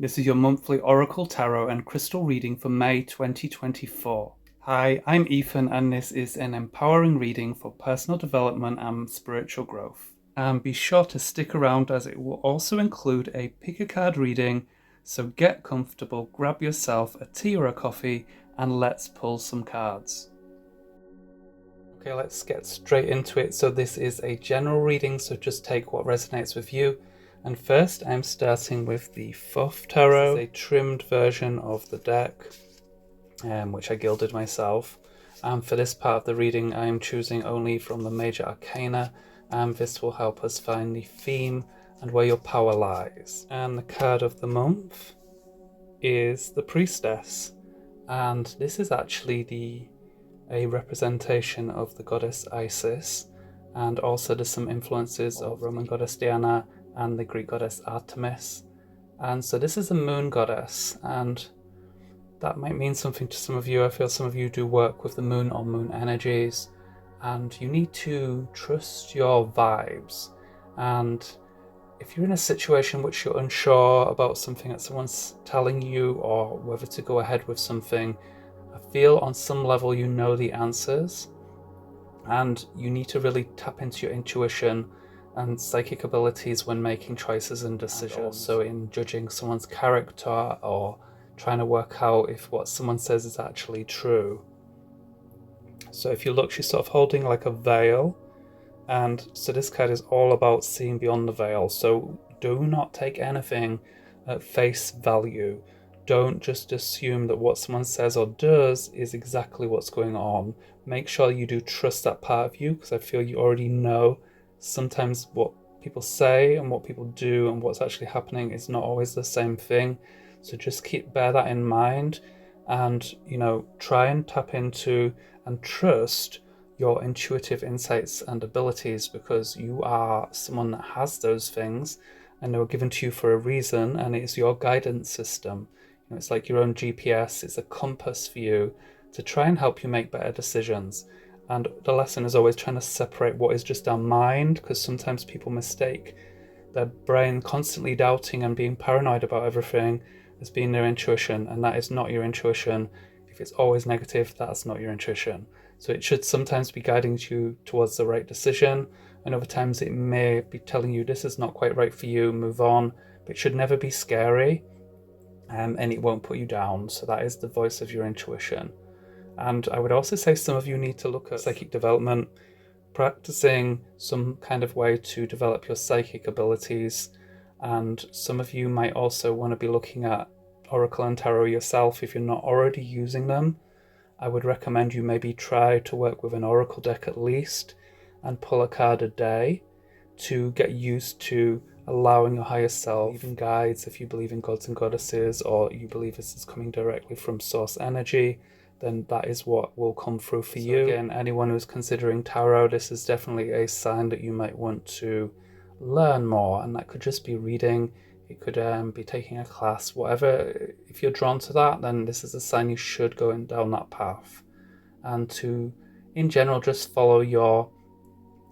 This is your monthly Oracle Tarot and Crystal reading for May 2024. Hi, I'm Ethan and this is an empowering reading for personal development and spiritual growth. And be sure to stick around as it will also include a pick a card reading, so get comfortable, grab yourself a tea or a coffee and let's pull some cards. Okay, let's get straight into it. So this is a general reading, so just take what resonates with you. And first I'm starting with the Thoth Tarot. This is a trimmed version of the deck, which I gilded myself. And for this part of the reading I'm choosing only from the major arcana, and this will help us find the theme and where your power lies. And the card of the month is the Priestess. And this is actually a representation of the goddess Isis, and also there's some influences of Roman goddess Diana and the Greek goddess Artemis. And so this is a moon goddess, and that might mean something to some of you. I feel some of you do work with the moon or moon energies, and you need to trust your vibes. And if you're in a situation which you're unsure about something that someone's telling you or whether to go ahead with something, I feel on some level you know the answers, and you need to really tap into your intuition and psychic abilities when making choices and decisions. And also in judging someone's character or trying to work out if what someone says is actually true. So if you look, she's sort of holding like a veil, and so this card is all about seeing beyond the veil. So do not take anything at face value. Don't just assume that what someone says or does is exactly what's going on. Make sure you do trust that part of you, because I feel you already know sometimes what people say and what people do and what's actually happening is not always the same thing. So just bear that in mind, and try and tap into and trust your intuitive insights and abilities, because you are someone that has those things and they were given to you for a reason, and it's your guidance system. It's like your own GPS. It's a compass for you to try and help you make better decisions. And the lesson is always trying to separate what is just our mind, because sometimes people mistake their brain constantly doubting and being paranoid about everything as being their intuition, and that is not your intuition. If it's always negative, that's not your intuition. So it should sometimes be guiding you towards the right decision, and other times it may be telling you this is not quite right for you, move on. But it should never be scary, and it won't put you down. So that is the voice of your intuition. And I would also say some of you need to look at psychic development, practicing some kind of way to develop your psychic abilities. And some of you might also want to be looking at Oracle and Tarot yourself if you're not already using them. I would recommend you maybe try to work with an Oracle deck at least and pull a card a day to get used to allowing your higher self, even guides, if you believe in gods and goddesses, or you believe this is coming directly from source energy, then that is what will come through for you. Again, anyone who's considering tarot, this is definitely a sign that you might want to learn more, and that could just be reading, it could be taking a class, whatever. If you're drawn to that, then this is a sign you should go down that path, and to, in general, just follow your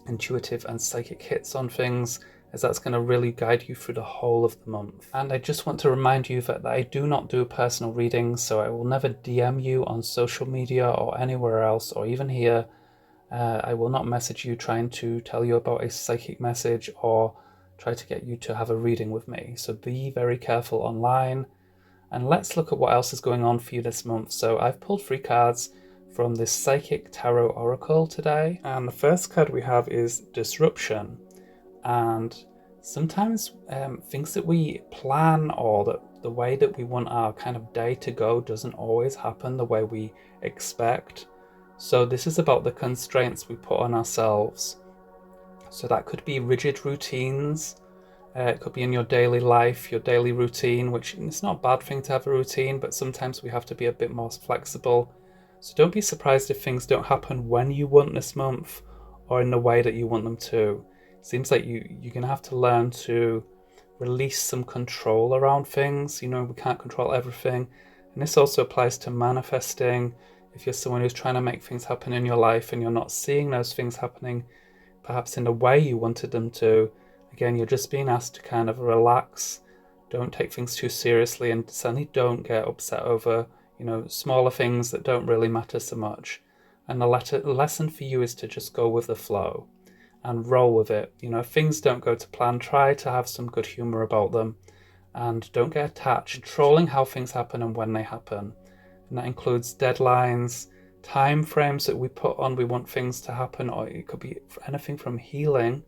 intuitive and psychic hits on things, as that's going to really guide you through the whole of the month. And I just want to remind you that I do not do personal readings, so I will never DM you on social media or anywhere else, or even here. I will not message you trying to tell you about a psychic message or try to get you to have a reading with me. So be very careful online. And let's look at what else is going on for you this month. So I've pulled 3 cards from this Psychic Tarot Oracle today. And the first card we have is Disruption. And sometimes things that we plan, or that the way that we want our kind of day to go, doesn't always happen the way we expect. So this is about the constraints we put on ourselves. So that could be rigid routines. It could be in your daily life, your daily routine, which it's not a bad thing to have a routine, but sometimes we have to be a bit more flexible. So don't be surprised if things don't happen when you want this month or in the way that you want them to. It seems like you're going to have to learn to release some control around things. We can't control everything. And this also applies to manifesting. If you're someone who's trying to make things happen in your life and you're not seeing those things happening perhaps in the way you wanted them to, again, you're just being asked to kind of relax Don't take things too seriously, and certainly don't get upset over, smaller things that don't really matter so much. And the lesson for you is to just go with the flow and roll with it. If things don't go to plan, try to have some good humor about them, and don't get attached controlling how things happen and when they happen. And that includes deadlines, time frames that we put on, we want things to happen, or it could be anything from healing.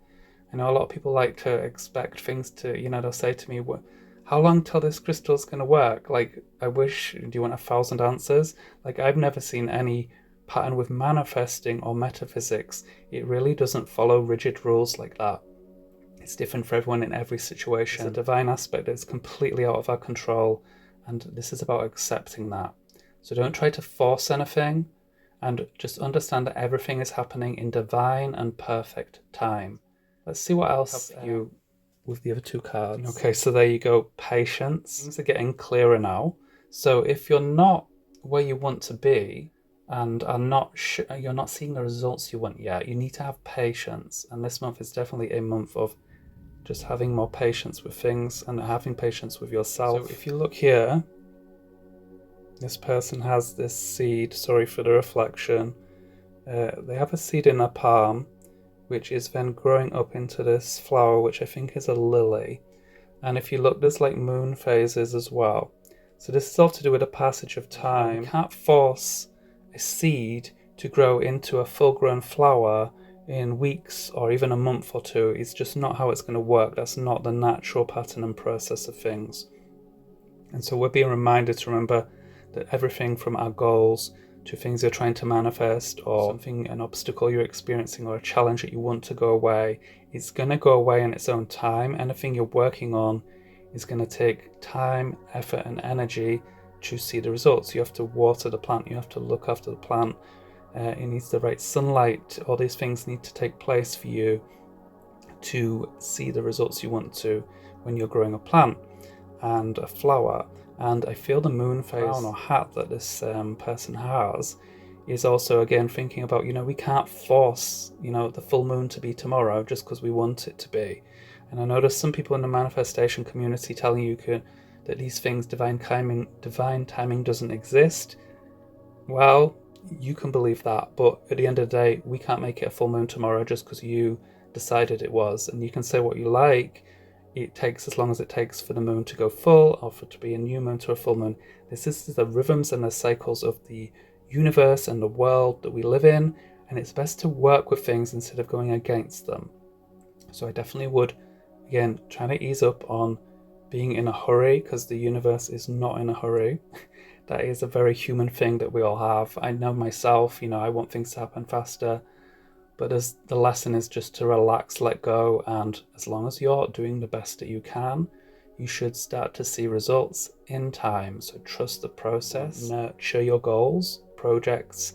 I know a lot of people like to expect things to, they'll say to me, how long till this crystal's going to work? Like, do you want 1,000 answers? Like, I've never seen any pattern with manifesting or metaphysics. It really doesn't follow rigid rules like that. It's different for everyone in every situation. It's a divine aspect that's completely out of our control, and this is about accepting that. So don't try to force anything, and just understand that everything is happening in divine and perfect time. Let's see what else you with the other two cards. Okay, so there you go. Patience. Things are getting clearer now. So if you're not where you want to be and you're not seeing the results you want yet, you need to have patience. And this month is definitely a month of just having more patience with things and having patience with yourself. So if you look here, this person has this seed. Sorry for the reflection. They have a seed in their palm, which is then growing up into this flower, which I think is a lily. And if you look, there's like moon phases as well. So this is all to do with the passage of time. You can't force a seed to grow into a full-grown flower in weeks or even a month or two. It's just not how it's going to work. That's not the natural pattern and process of things. And so we're being reminded to remember that everything from our goals to things you're trying to manifest, or an obstacle you're experiencing, or a challenge that you want to go away, it's going to go away in its own time. Anything you're working on is going to take time, effort, and energy to see the results. You have to water the plant, you have to look after the plant, it needs the right sunlight. All these things need to take place for you to see the results you want to when you're growing a plant and a flower. And I feel the moon phase or hat that this person has is also, again, thinking about, we can't force, the full moon to be tomorrow just because we want it to be. And I notice some people in the manifestation community telling you that these things, divine timing doesn't exist. Well, you can believe that, but at the end of the day, we can't make it a full moon tomorrow just because you decided it was. And you can say what you like. It takes as long as it takes for the moon to go full, or for it to be a new moon to a full moon. This is the rhythms and the cycles of the universe and the world that we live in, and it's best to work with things instead of going against them. So I definitely would, again, try to ease up on being in a hurry, because the universe is not in a hurry. That is a very human thing that we all have. I know myself, I want things to happen faster. But the lesson is just to relax, let go, and as long as you're doing the best that you can, you should start to see results in time. So trust the process, nurture your goals, projects,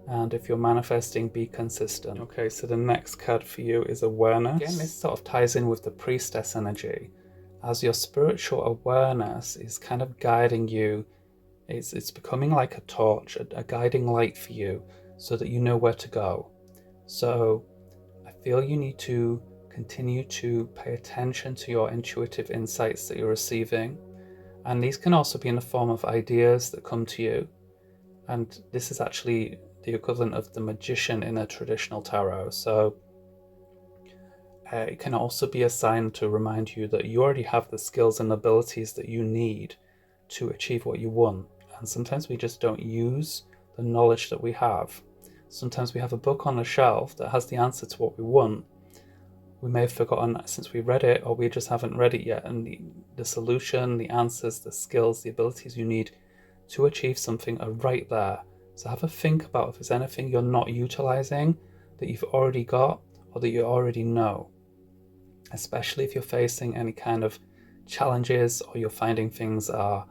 and if you're manifesting, be consistent. Okay, so the next card for you is awareness. Again, this sort of ties in with the priestess energy, as your spiritual awareness is kind of guiding you. It's becoming like a torch, a guiding light for you, so that you know where to go. So I feel you need to continue to pay attention to your intuitive insights that you're receiving. And these can also be in the form of ideas that come to you. And this is actually the equivalent of the magician in a traditional tarot. So it can also be a sign to remind you that you already have the skills and abilities that you need to achieve what you want. And sometimes we just don't use the knowledge that we have. Sometimes we have a book on a shelf that has the answer to what we want. We may have forgotten since we read it, or we just haven't read it yet. And the solution, the answers, the skills, the abilities you need to achieve something are right there. So have a think about if there's anything you're not utilizing that you've already got or that you already know. Especially if you're facing any kind of challenges or you're finding things are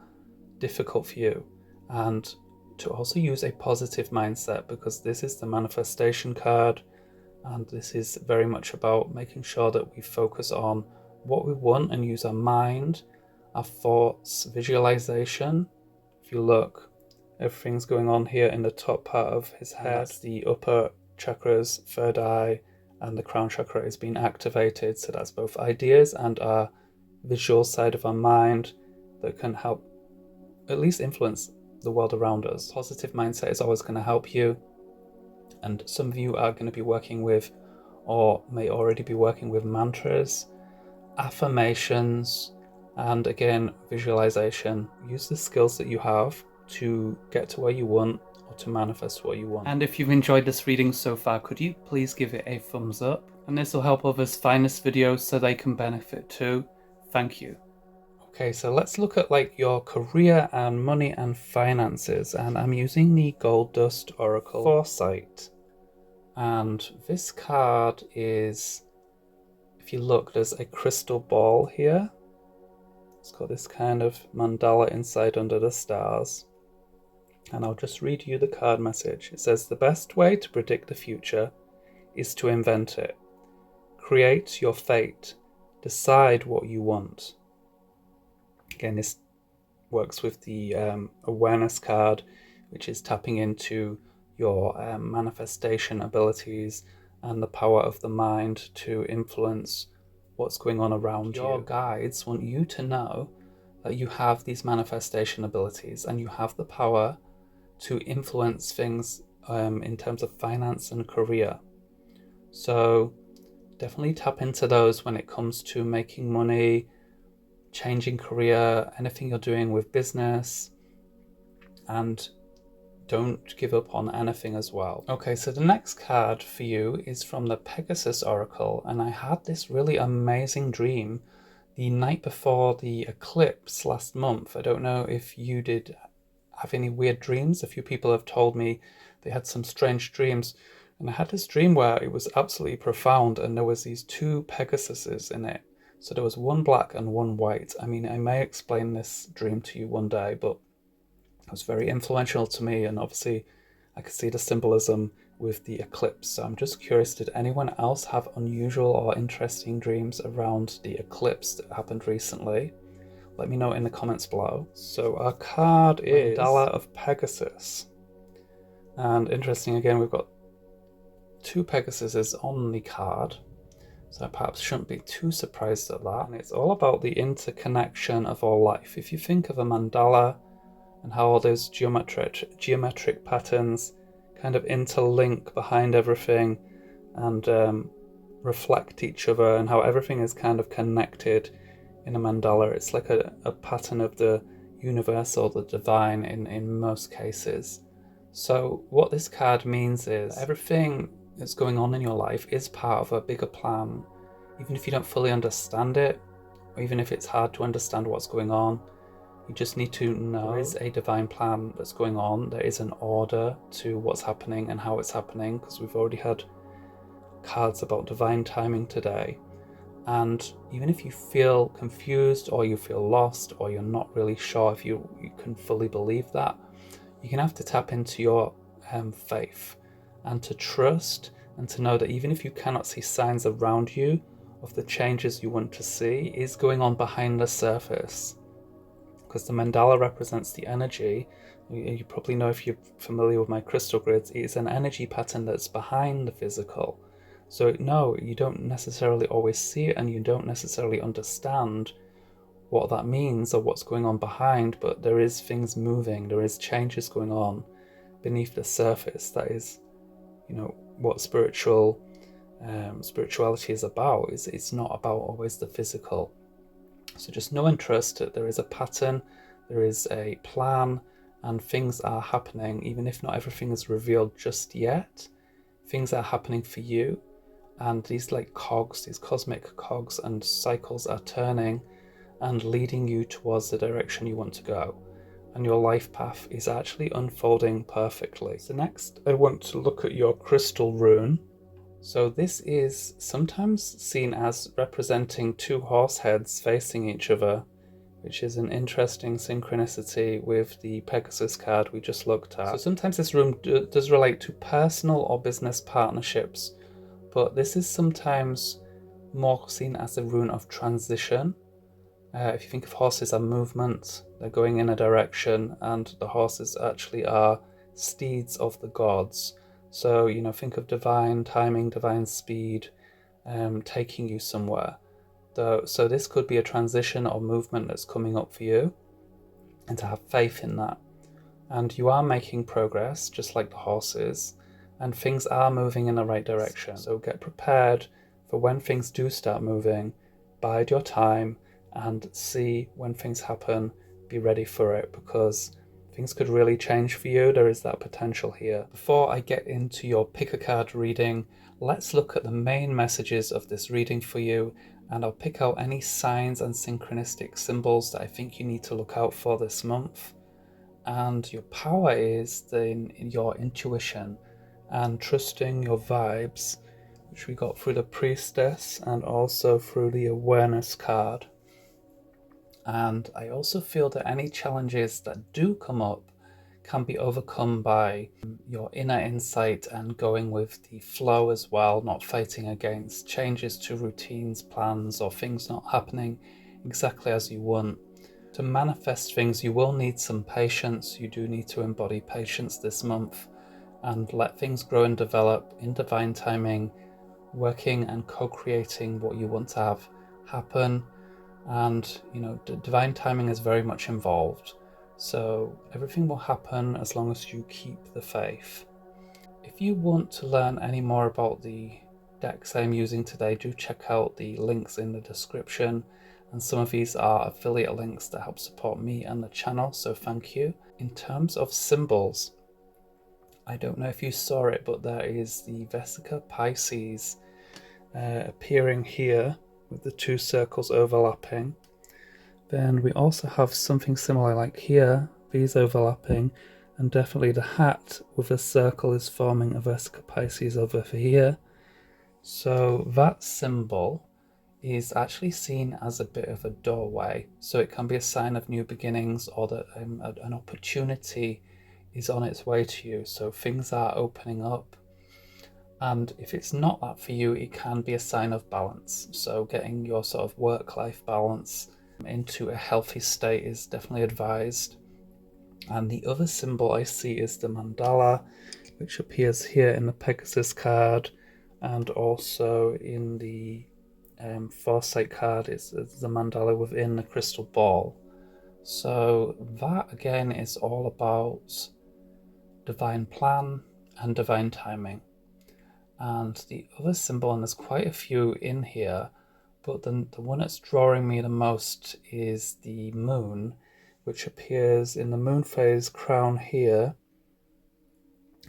difficult for you. And to also use a positive mindset, because this is the manifestation card, and this is very much about making sure that we focus on what we want and use our mind, our thoughts, visualization. If you look, everything's going on here in the top part of his head. The upper chakras, third eye, and the crown chakra is being activated. So that's both ideas and our visual side of our mind that can help at least influence the world around us. Positive mindset is always going to help you, and some of you are going to be working with, or may already be working with, mantras, affirmations, and again, visualization. Use the skills that you have to get to where you want, or to manifest what you want. And if you've enjoyed this reading so far, could you please give it a thumbs up? And this will help others find this video so they can benefit too. Thank you. Okay, so let's look at like your career and money and finances, and I'm using the Gold Dust Oracle Foresight. And this card is, if you look, there's a crystal ball here. It's got this kind of mandala inside under the stars. And I'll just read you the card message. It says, the best way to predict the future is to invent it. Create your fate. Decide what you want. Again, this works with the awareness card, which is tapping into your manifestation abilities and the power of the mind to influence what's going on around you. Your guides want you to know that you have these manifestation abilities and you have the power to influence things in terms of finance and career. So definitely tap into those when it comes to making money, changing career, anything you're doing with business, and don't give up on anything as well. Okay, so the next card for you is from the Pegasus Oracle, and I had this really amazing dream the night before the eclipse last month. I don't know if you did have any weird dreams. A few people have told me they had some strange dreams, and I had this dream where it was absolutely profound, and there was these two Pegasuses in it. So there was one black and one white. I mean, I may explain this dream to you one day, but it was very influential to me, and obviously I could see the symbolism with the eclipse. So I'm just curious, did anyone else have unusual or interesting dreams around the eclipse that happened recently? Let me know in the comments below. So our card is Mandala of Pegasus. And interesting, again, we've got two Pegasuses on the card. So I perhaps shouldn't be too surprised at that. And it's all about the interconnection of all life. If you think of a mandala and how all those geometric patterns kind of interlink behind everything and reflect each other, and how everything is kind of connected in a mandala. It's like a pattern of the universe or the divine in most cases. So what this card means is everything that's going on in your life is part of a bigger plan. Even if you don't fully understand it, or even if it's hard to understand what's going on, you just need to know there is a divine plan that's going on. There is an order to what's happening and how it's happening, because we've already had cards about divine timing today. And even if you feel confused, or you feel lost, or you're not really sure if you can fully believe that, you're going to have to tap into your faith and to trust, and to know that even if you cannot see signs around you of the changes you want to see is going on behind the surface. Because the mandala represents the energy. You probably know, if you're familiar with my crystal grids, it's an energy pattern that's behind the physical. So no, you don't necessarily always see it, and you don't necessarily understand what that means or what's going on behind, but there is things moving, there is changes going on beneath the surface. That is, what spirituality is about. It's not about always the physical. So just know and trust that there is a pattern, there is a plan, and things are happening. Even if not everything is revealed just yet, things are happening for you. And these cogs, these cosmic cogs and cycles are turning and leading you towards the direction you want to go. And your life path is actually unfolding perfectly. So next, I want to look at your crystal rune. So this is sometimes seen as representing two horse heads facing each other, which is an interesting synchronicity with the Pegasus card we just looked at. So sometimes this rune does relate to personal or business partnerships, but this is sometimes more seen as a rune of transition. If you think of horses as movement, they're going in a direction, and the horses actually are steeds of the gods. So, think of divine timing, divine speed, taking you somewhere. So this could be a transition or movement that's coming up for you, and to have faith in that. And you are making progress, just like the horses, and things are moving in the right direction. So get prepared for when things do start moving, bide your time and see when things happen, be ready for it, because things could really change for you. There is that potential here. Before I get into your pick a card reading, let's look at the main messages of this reading for you, and I'll pick out any signs and synchronistic symbols that I think you need to look out for this month. And your power is in your intuition and trusting your vibes, which we got through the Priestess and also through the Awareness card. And I also feel that any challenges that do come up can be overcome by your inner insight and going with the flow as well, not fighting against changes to routines, plans, or things not happening exactly as you want. To manifest things, you will need some patience. You do need to embody patience this month and let things grow and develop in divine timing, working and co-creating what you want to have happen. And divine timing is very much involved, so everything will happen as long as you keep the faith. If you want to learn any more about the decks I'm using today, do check out the links in the description, and some of these are affiliate links that help support me and the channel, so thank you. In terms of symbols, I don't know if you saw it, but there is the Vesica Pisces appearing here with the two circles overlapping. Then we also have something similar like here, these overlapping, and definitely the hat with a circle is forming a Vesica Pisces over here. So that symbol is actually seen as a bit of a doorway, so it can be a sign of new beginnings, or that an opportunity is on its way to you, so things are opening up. And if it's not that for you, it can be a sign of balance, so getting your sort of work-life balance into a healthy state is definitely advised. And the other symbol I see is the mandala, which appears here in the Pegasus card, and also in the Foresight card is the mandala within the crystal ball. So that again is all about divine plan and divine timing. And the other symbol, and there's quite a few in here, but the one that's drawing me the most is the moon, which appears in the moon phase crown here.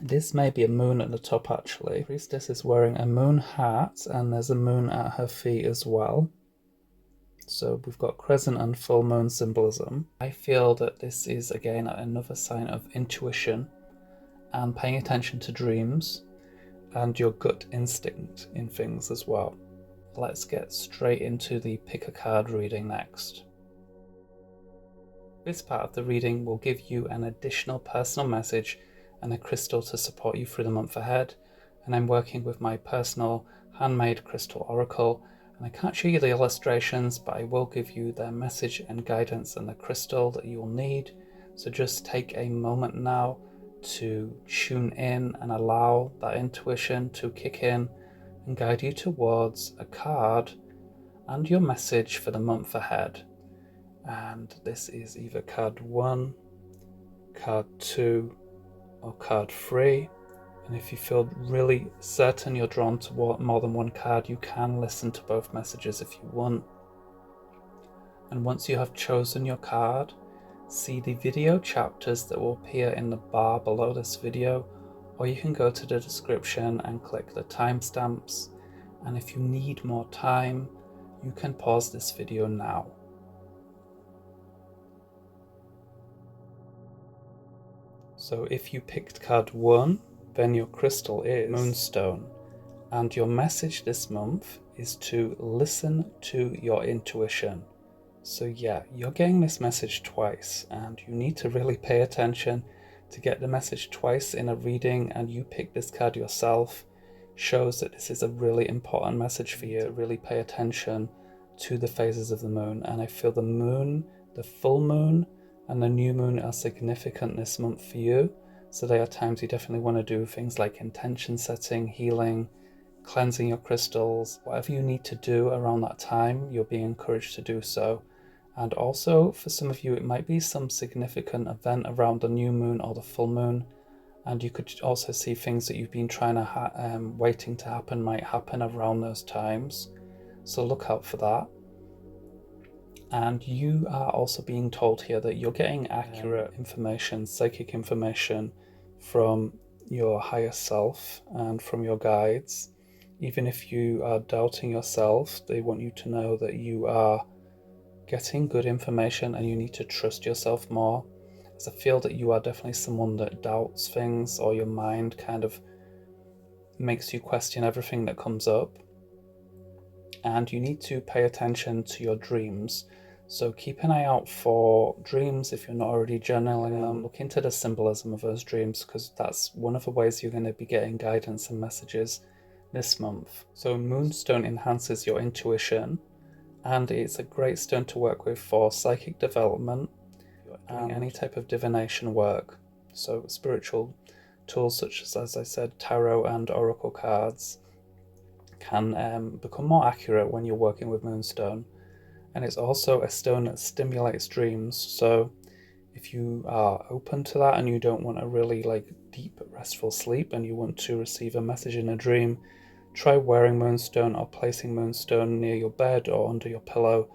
This may be a moon at the top actually. Priestess is wearing a moon hat, and there's a moon at her feet as well. So we've got crescent and full moon symbolism. I feel that this is again another sign of intuition and paying attention to dreams and your gut instinct in things as well. Let's get straight into the pick a card reading next. This part of the reading will give you an additional personal message and a crystal to support you through the month ahead, and I'm working with my personal handmade crystal oracle, and I can't show you the illustrations, but I will give you their message and guidance and the crystal that you will need. So just take a moment now to tune in and allow that intuition to kick in and guide you towards a card and your message for the month ahead. And this is either card 1, card 2, or card 3. And if you feel really certain you're drawn to more than one card, you can listen to both messages if you want. And once you have chosen your card, see the video chapters that will appear in the bar below this video, or you can go to the description and click the timestamps. And if you need more time, you can pause this video now. So if you picked card 1, then your crystal is Moonstone, and your message this month is to listen to your intuition. So yeah, you're getting this message twice, and you need to really pay attention. To get the message twice in a reading and you pick this card yourself shows that this is a really important message for you. Really pay attention to the phases of the moon, and I feel the moon, the full moon and the new moon are significant this month for you. So there are times you definitely want to do things like intention setting, healing, cleansing your crystals, whatever you need to do around that time, you're being encouraged to do so. And also, for some of you, it might be some significant event around the new moon or the full moon. And you could also see things that you've been trying to waiting to happen might happen around those times. So look out for that. And you are also being told here that you're getting accurate information, psychic information from your higher self and from your guides. Even if you are doubting yourself, they want you to know that you are getting good information and you need to trust yourself more. As I feel that you are definitely someone that doubts things, or your mind kind of makes you question everything that comes up. And you need to pay attention to your dreams. So keep an eye out for dreams if you're not already journaling them. Look into the symbolism of those dreams, because that's one of the ways you're going to be getting guidance and messages this month. So Moonstone enhances your intuition, and it's a great stone to work with for psychic development and any type of divination work. So spiritual tools such as I said, tarot and oracle cards can become more accurate when you're working with Moonstone. And it's also a stone that stimulates dreams. So if you are open to that and you don't want a really deep restful sleep and you want to receive a message in a dream, try wearing Moonstone or placing Moonstone near your bed or under your pillow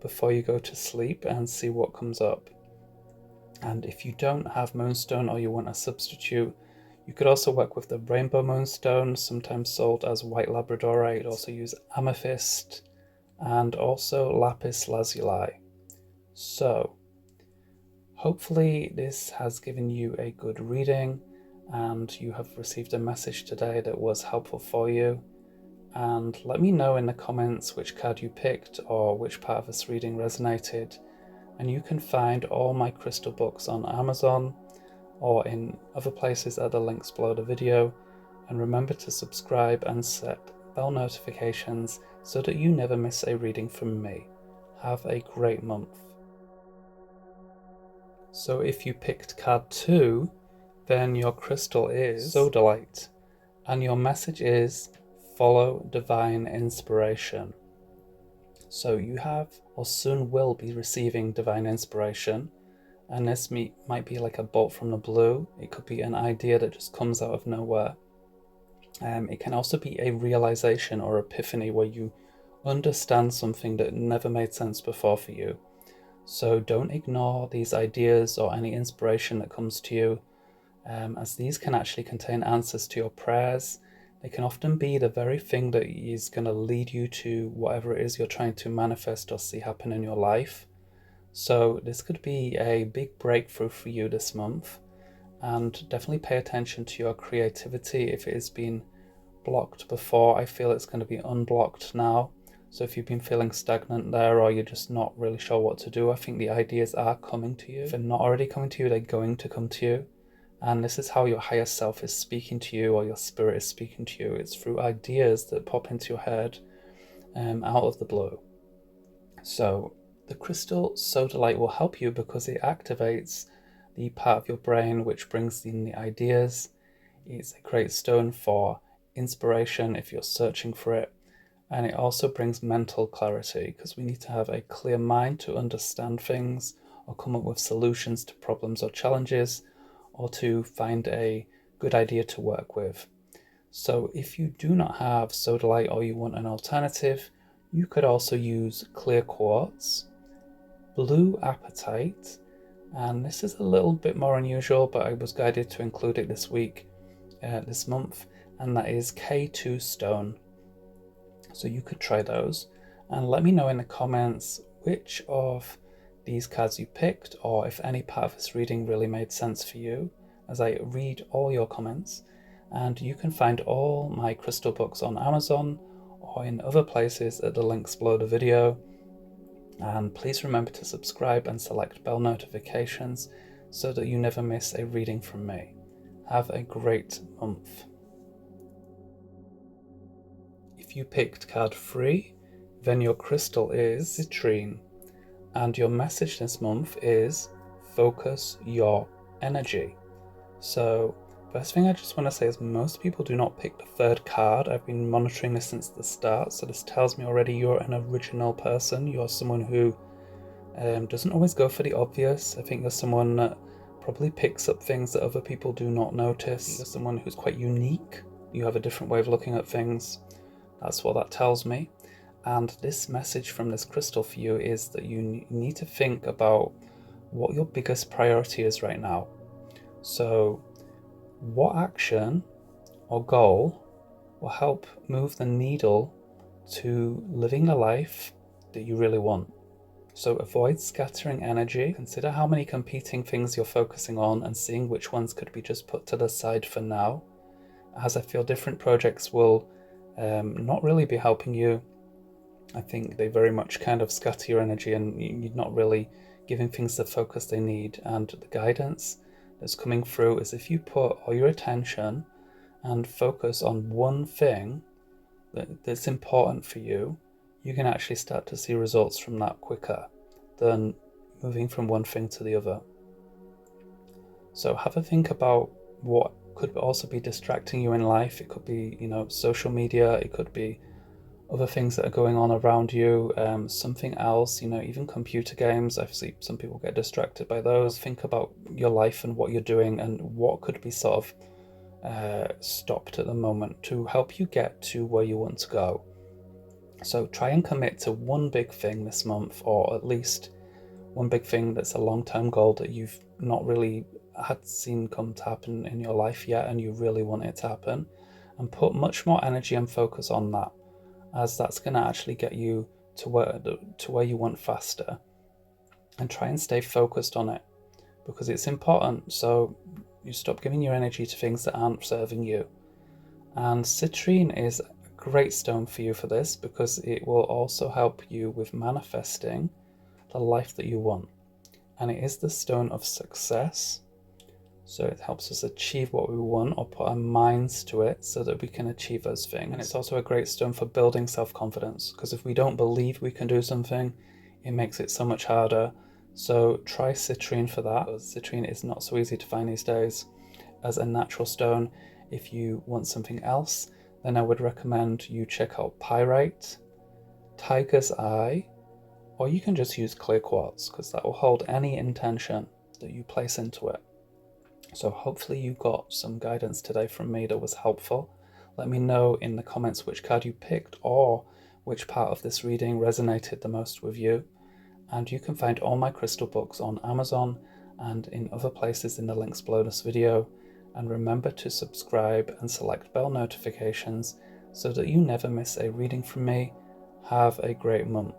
before you go to sleep and see what comes up. And if you don't have Moonstone or you want a substitute, you could also work with the Rainbow Moonstone, sometimes sold as White Labradorite. You could also use Amethyst and also Lapis Lazuli. So hopefully this has given you a good reading and you have received a message today that was helpful for you. And let me know in the comments which card you picked or which part of this reading resonated. And you can find all my crystal books on Amazon or in other places at the links below the video. And remember to subscribe and set bell notifications so that you never miss a reading from me. Have a great month. So if you picked card 2, then your crystal is Sodalite, and your message is follow divine inspiration. So you have or soon will be receiving divine inspiration, and this might be like a bolt from the blue. It could be an idea that just comes out of nowhere. It can also be a realization or epiphany where you understand something that never made sense before for you. So don't ignore these ideas or any inspiration that comes to you, as these can actually contain answers to your prayers. They can often be the very thing that is going to lead you to whatever it is you're trying to manifest or see happen in your life. So this could be a big breakthrough for you this month, and definitely pay attention to your creativity. If it has been blocked before, I feel it's going to be unblocked now. So if you've been feeling stagnant there, or you're just not really sure what to do, I think the ideas are coming to you. If they're not already coming to you, they're going to come to you. And this is how your higher self is speaking to you, or your spirit is speaking to you. It's through ideas that pop into your head out of the blue. So the crystal Sodalite will help you because it activates the part of your brain which brings in the ideas. It's a great stone for inspiration if you're searching for it. And it also brings mental clarity, because we need to have a clear mind to understand things or come up with solutions to problems or challenges, or to find a good idea to work with. So if you do not have Sodalite or you want an alternative, you could also use clear quartz, blue apatite, and this is a little bit more unusual, but I was guided to include it this month, and that is K2 stone. So you could try those, and let me know in the comments which of these cards you picked, or if any part of this reading really made sense for you, as I read all your comments. And you can find all my crystal books on Amazon or in other places at the links below the video. And please remember to subscribe and select bell notifications so that you never miss a reading from me. Have a great month. If you picked card 3, then your crystal is citrine, and your message this month is focus your energy. So First thing I just want to say is most people do not pick the third card. I've been monitoring this since the start, so this tells me already you're an original person. You're someone who doesn't always go for the obvious. I think you're someone that probably picks up things that other people do not notice. You're someone who's quite unique. You have a different way of looking at things. That's what that tells me. And this message from this crystal for you is that you need to think about what your biggest priority is right now. So what action or goal will help move the needle to living a life that you really want? So avoid scattering energy. Consider how many competing things you're focusing on and seeing which ones could be just put to the side for now, as I feel different projects will not really be helping you. I think they very much kind of scatter your energy and you're not really giving things the focus they need. And the guidance that's coming through is if you put all your attention and focus on one thing that's important for you, you can actually start to see results from that quicker than moving from one thing to the other. So have a think about what could also be distracting you in life. It could be, social media, it could be other things that are going on around you, something else, even computer games. I see some people get distracted by those. Think about your life and what you're doing and what could be sort of stopped at the moment to help you get to where you want to go. So try and commit to one big thing this month, or at least one big thing that's a long-term goal that you've not really had seen come to happen in your life yet and you really want it to happen, and put much more energy and focus on that, as that's going to actually get you to where you want faster. And try and stay focused on it because it's important, so you stop giving your energy to things that aren't serving you. And citrine is a great stone for you for this because it will also help you with manifesting the life that you want. And it is the stone of success, so it helps us achieve what we want or put our minds to it so that we can achieve those things. And it's also a great stone for building self-confidence, because if we don't believe we can do something, it makes it so much harder. So try citrine for that. Citrine is not so easy to find these days as a natural stone. If you want something else, then I would recommend you check out pyrite, tiger's eye, or you can just use clear quartz because that will hold any intention that you place into it. So hopefully you got some guidance today from me that was helpful. Let me know in the comments which card you picked or which part of this reading resonated the most with you. And you can find all my crystal books on Amazon and in other places in the links below this video. And remember to subscribe and select bell notifications so that you never miss a reading from me. Have a great month.